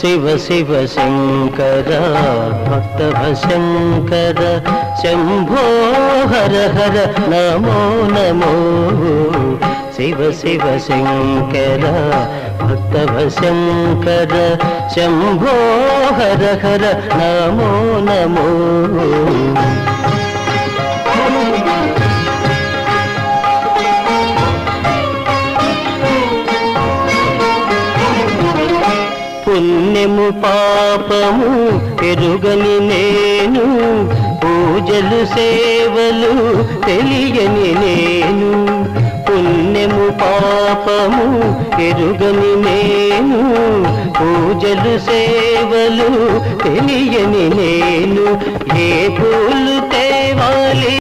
శివ శివ శంకర భక్తవ శంకర శంభో హర హర నమో నమో శివ శివ శంకర భక్తవ శంకర శంభో హర హర నమో నమో పుణ్యము పాపము ఎరుగని నేను పూజలు సేవలు తెలియని నేను పుణ్యము పాపము ఎరుగని నేను పూజలు సేవలు తెలియని నేను ఏ పూలు తేవాలి